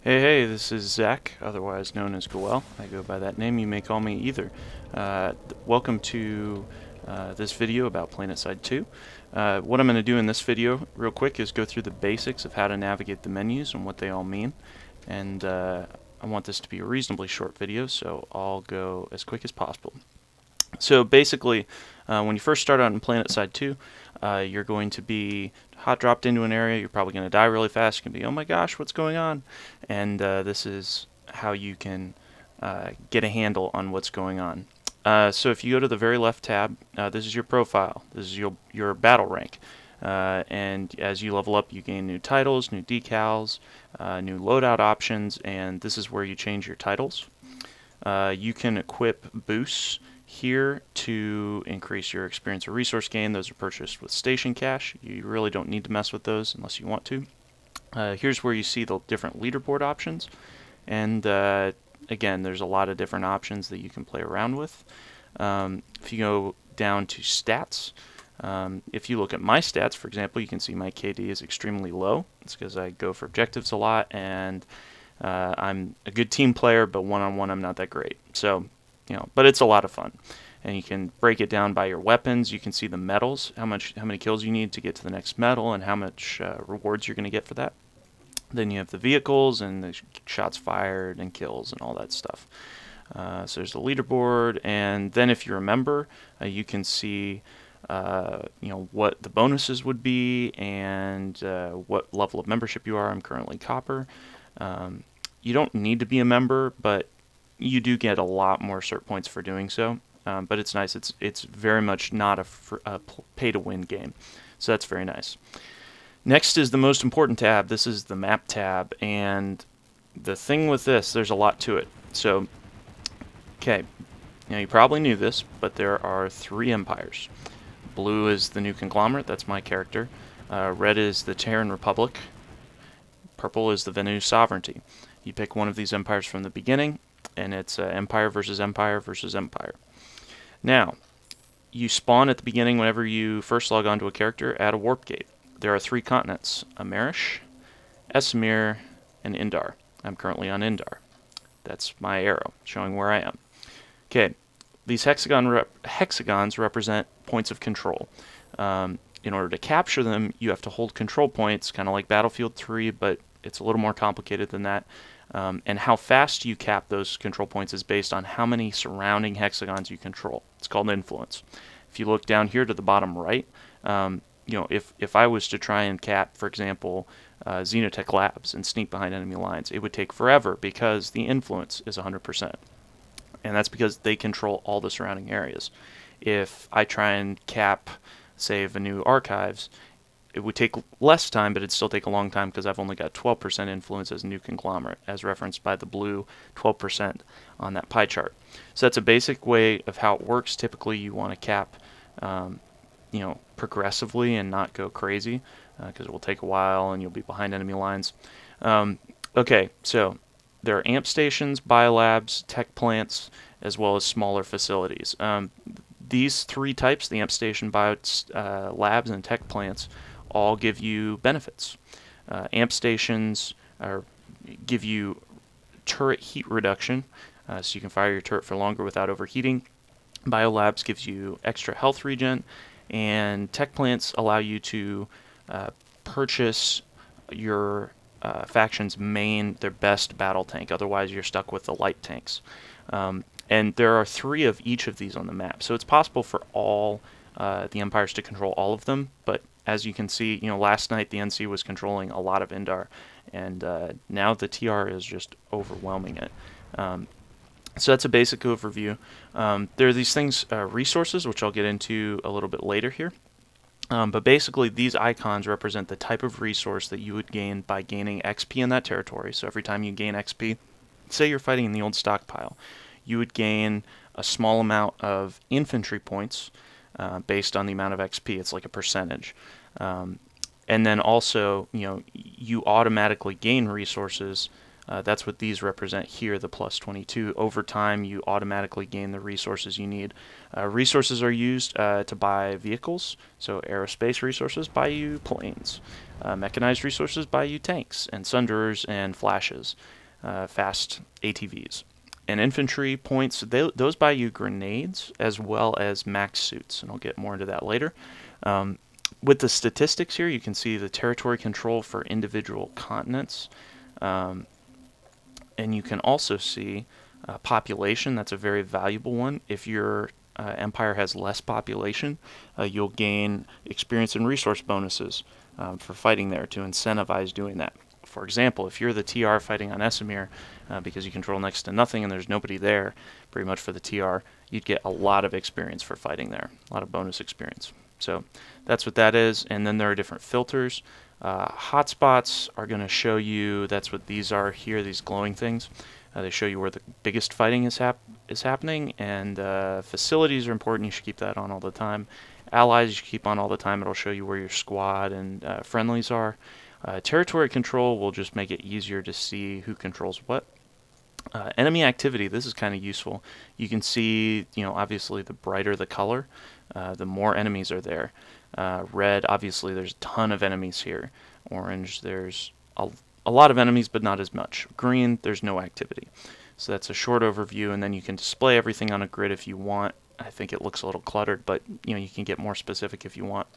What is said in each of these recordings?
Hey, this is Zach, otherwise known as Goel. I go by that name, you may call me either. Welcome to this video about Planetside 2. What I'm going to do in this video, real quick, is go through the basics of how to navigate the menus and what they all mean. And I want this to be a reasonably short video, so I'll go as quick as possible. So basically, when you first start out in Planetside 2, you're going to be hot dropped into an area. You're probably going to die really fast. You can be, oh my gosh, what's going on? And this is how you can get a handle on what's going on. So if you go to the very left tab, this is your profile. This is your battle rank. And as you level up, you gain new titles, new decals, new loadout options, and this is where you change your titles. You can equip boosts here to increase your experience or resource gain. Those are purchased with station cash. You really don't need to mess with those unless you want to. Here's where you see the different leaderboard options, and again, there's a lot of different options that you can play around with. If you go down to stats, if you look at my stats, for example, you can see my KD is extremely low. It's because I go for objectives a lot, and I'm a good team player, but one-on-one I'm not that great. So, but it's a lot of fun. And you can break it down by your weapons. You can see the medals, how many kills you need to get to the next medal, and how much rewards you're going to get for that. Then you have the vehicles and the shots fired and kills and all that stuff. So there's the leaderboard, and then if you're a member, you can see what the bonuses would be and what level of membership you are. I'm currently copper. You don't need to be a member, but you do get a lot more cert points for doing so. But it's nice. It's very much not a pay-to-win game, so that's very nice. Next is the most important tab. This is the map tab, and the thing with this, there's a lot to it. So, okay, now you probably knew this, but there are 3 empires. Blue is the new conglomerate. That's my character. Red is the Terran Republic. Purple is the Venu Sovereignty. You pick one of these empires from the beginning, and it's empire versus empire versus empire. Now, you spawn at the beginning whenever you first log onto a character at a warp gate. There are 3 continents: Amerish, Esamir, and Indar. I'm currently on Indar. That's my arrow showing where I am. Okay, these hexagons represent points of control. In order to capture them, you have to hold control points, kind of like Battlefield 3, but it's a little more complicated than that. And how fast you cap those control points is based on how many surrounding hexagons you control. It's called influence. If you look down here to the bottom right, if I was to try and cap, for example, Xenotech Labs and sneak behind enemy lines, it would take forever because the influence is 100%. And that's because they control all the surrounding areas. If I try and cap, say, Venu Archives, it would take less time, but it'd still take a long time because I've only got 12% influence as a new conglomerate, as referenced by the blue 12% on that pie chart. So that's a basic way of how it works. Typically, you want to cap, progressively and not go crazy because it will take a while and you'll be behind enemy lines. Okay, so there are amp stations, biolabs, tech plants, as well as smaller facilities. These 3 types, the amp station, labs, and tech plants, all give you benefits. Amp stations give you turret heat reduction, so you can fire your turret for longer without overheating. Biolabs gives you extra health regen, and tech plants allow you to purchase your faction's their best battle tank. Otherwise, you're stuck with the light tanks. And there are 3 of each of these on the map, so it's possible for all the empires to control all of them. But as you can see, last night the NC was controlling a lot of Indar, and now the TR is just overwhelming it. So that's a basic overview. There are these things, resources, which I'll get into a little bit later here. But basically, these icons represent the type of resource that you would gain by gaining XP in that territory. So every time you gain XP, say you're fighting in the old stockpile, you would gain a small amount of infantry points based on the amount of XP. It's like a percentage. And then also, you automatically gain resources That's what these represent here, the plus 22. Over time, you automatically gain the resources you need. Resources are used to buy vehicles, so aerospace resources buy you planes. Mechanized resources buy you tanks and sunderers and flashes, fast ATVs. And infantry points, those buy you grenades as well as max suits, and I'll get more into that later. With the statistics here, you can see the territory control for individual continents. And you can also see population. That's a very valuable one. If your empire has less population, you'll gain experience and resource bonuses for fighting there to incentivize doing that. For example, if you're the TR fighting on Esamir, because you control next to nothing and there's nobody there pretty much for the TR, you'd get a lot of experience for fighting there, a lot of bonus experience. So that's what that is. And then there are different filters. Hotspots are going to show you, that's what these are here, these glowing things. They show you where the biggest fighting is happening, and facilities are important. You should keep that on all the time. Allies you should keep on all the time. It'll show you where your squad and friendlies are. Territory control will just make it easier to see who controls what. Enemy activity, this is kind of useful. You can see, obviously the brighter the color, the more enemies are there. Red, obviously there's a ton of enemies here. Orange, there's a lot of enemies but not as much. Green, there's no activity. So that's a short overview, and then you can display everything on a grid if you want. I think it looks a little cluttered, but you can get more specific if you want.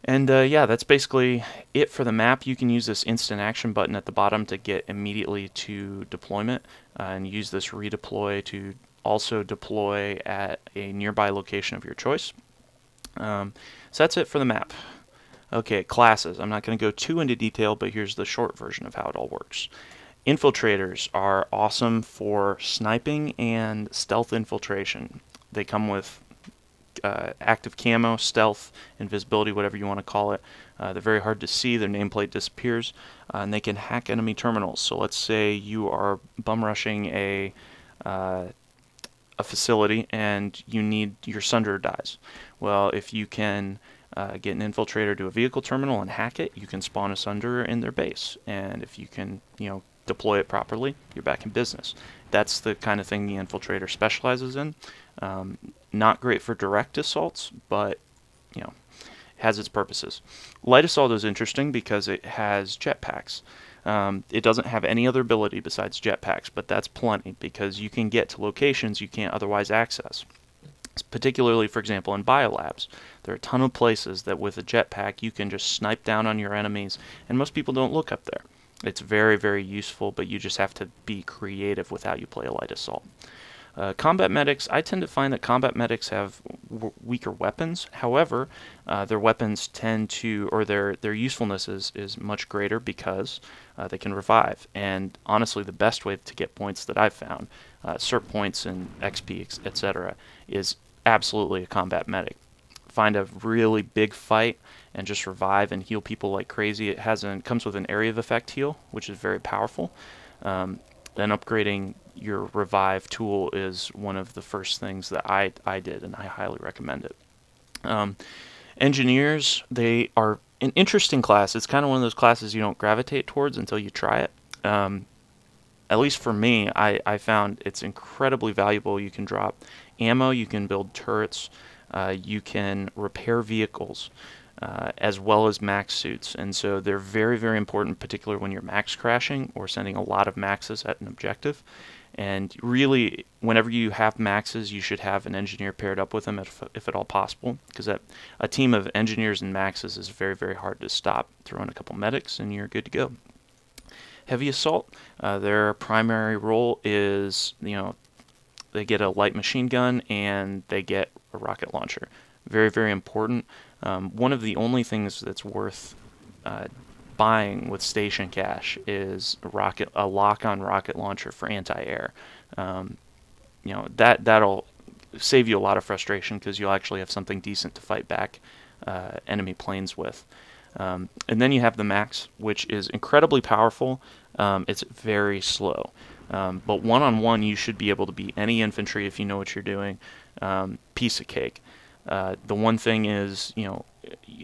And yeah, that's basically it for the map. You can use this instant action button at the bottom to get immediately to deployment, and use this redeploy to also deploy at a nearby location of your choice. So that's it for the map. Okay, classes. I'm not going to go too into detail, but here's the short version of how it all works. Infiltrators are awesome for sniping and stealth infiltration. They come with active camo, stealth, invisibility, whatever you want to call it. They're very hard to see. Their nameplate disappears, and they can hack enemy terminals. So let's say you are bum rushing a facility and you need your sunderer dies. Well, if you can get an infiltrator to a vehicle terminal and hack it, you can spawn a sunderer in their base. And if you can, deploy it properly, you're back in business. That's the kind of thing the infiltrator specializes in. Not great for direct assaults, but has its purposes. Light assault is interesting because it has jetpacks. It doesn't have any other ability besides jetpacks, but that's plenty because you can get to locations you can't otherwise access. Particularly, for example, in biolabs. There are a ton of places that with a jetpack you can just snipe down on your enemies, and most people don't look up there. It's very, very useful, but you just have to be creative with how you play a light assault. Combat medics, I tend to find that combat medics have weaker weapons. However, their weapons tend to, or their usefulness is much greater because they can revive. And honestly, the best way to get points that I've found, CERT points and XP, etc., is absolutely a combat medic. Find a really big fight and just revive and heal people like crazy. It comes with an area of effect heal, which is very powerful. Then upgrading your revive tool is one of the first things that I did, and I highly recommend it. Engineers, they are an interesting class. It's kind of one of those classes you don't gravitate towards until you try it. At least for me, I found it's incredibly valuable. You can drop ammo, you can build turrets, you can repair vehicles, as well as max suits. And so they're very, very important, particularly when you're max crashing or sending a lot of maxes at an objective. And really, whenever you have maxes, you should have an engineer paired up with them if at all possible, because a team of engineers and maxes is very, very hard to stop. Throw in a couple medics and you're good to go. Heavy assault, their primary role is, they get a light machine gun and they get a rocket launcher. Very, very important. One of the only things that's worth buying with station cash is a lock-on rocket launcher for anti-air. That'll save you a lot of frustration because you'll actually have something decent to fight back enemy planes with. And then you have the Max, which is incredibly powerful. It's very slow. But one-on-one, you should be able to beat any infantry if you know what you're doing. Piece of cake. The one thing is,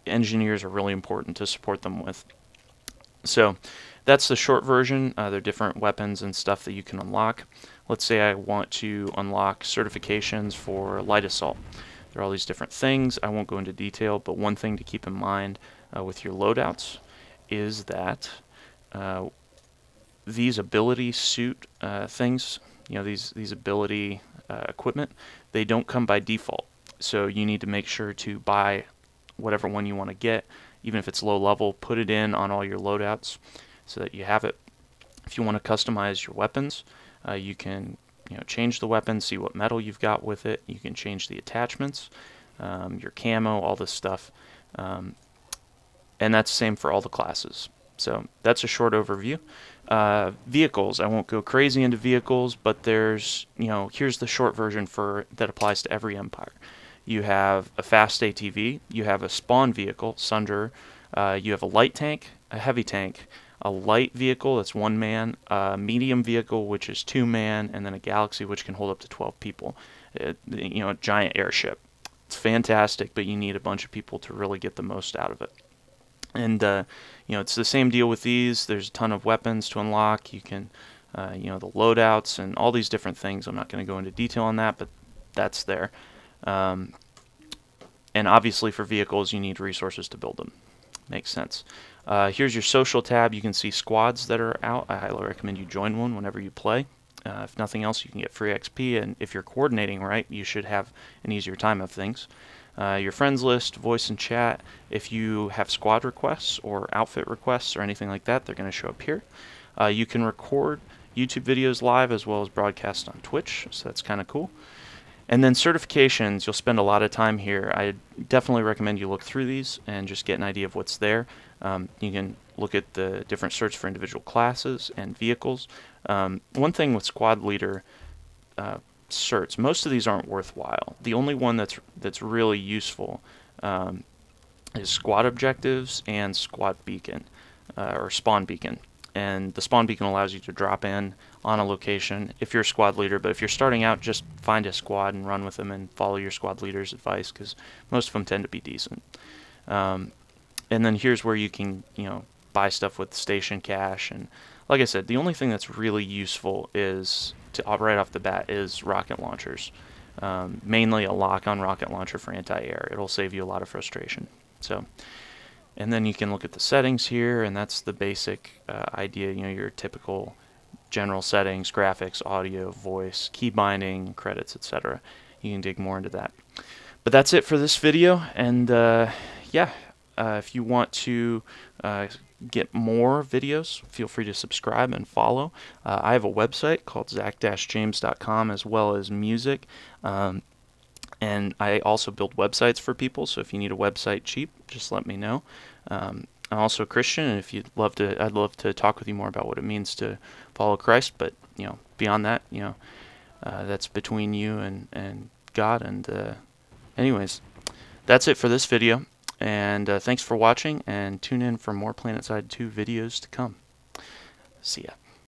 engineers are really important to support them with. So that's the short version. There are different weapons and stuff that you can unlock. Let's say I want to unlock certifications for light assault. There are all these different things. I won't go into detail, but one thing to keep in mind with your loadouts is that these ability suit things, these ability equipment, they don't come by default. So you need to make sure to buy whatever one you want to get, even if it's low level. Put it in on all your loadouts so that you have it. If you want to customize your weapons, you can change the weapon, see what metal you've got with it. You can change the attachments, your camo, all this stuff, and that's the same for all the classes. So that's a short overview. Vehicles, I won't go crazy into vehicles, but there's, here's the short version that applies to every empire. You have a fast ATV, you have a spawn vehicle, Sunder, you have a light tank, a heavy tank, a light vehicle that's 1 man, a medium vehicle which is 2 man, and then a galaxy which can hold up to 12 people. A giant airship. It's fantastic, but you need a bunch of people to really get the most out of it. And it's the same deal with these. There's a ton of weapons to unlock. You can, the loadouts and all these different things. I'm not going to go into detail on that, but that's there. And obviously for vehicles, you need resources to build them. Makes sense. Here's your social tab. You can see squads that are out. I highly recommend you join one whenever you play. If nothing else, you can get free XP, and if you're coordinating right, you should have an easier time of things. Your friends list, voice and chat. If you have squad requests or outfit requests or anything like that, they're going to show up here. You can record YouTube videos live as well as broadcast on Twitch, so that's kind of cool. And then certifications, you'll spend a lot of time here. I definitely recommend you look through these and just get an idea of what's there. You can look at the different certs for individual classes and vehicles. One thing with squad leader certs, most of these aren't worthwhile. The only one that's really useful is squad objectives and squad beacon, or spawn beacon. And the spawn beacon allows you to drop in on a location if you're a squad leader, but if you're starting out, just find a squad and run with them and follow your squad leader's advice, because most of them tend to be decent. And then here's where you can buy stuff with station cash, and like I said, the only thing that's really useful is right off the bat is rocket launchers. Mainly a lock-on rocket launcher for anti-air. It'll save you a lot of frustration. So, and then you can look at the settings here, and that's the basic idea. Your typical general settings: graphics, audio, voice, key binding, credits, etc. You can dig more into that. But that's it for this video, and yeah, if you want to get more videos, feel free to subscribe and follow. I have a website called zach-james.com, as well as music, and I also build websites for people, so if you need a website cheap, just let me know. I'm also a Christian, and if you'd love to, I'd love to talk with you more about what it means to follow Christ, but beyond that, that's between you and God. And anyways, that's it for this video. And thanks for watching, and tune in for more Planetside 2 videos to come. See ya.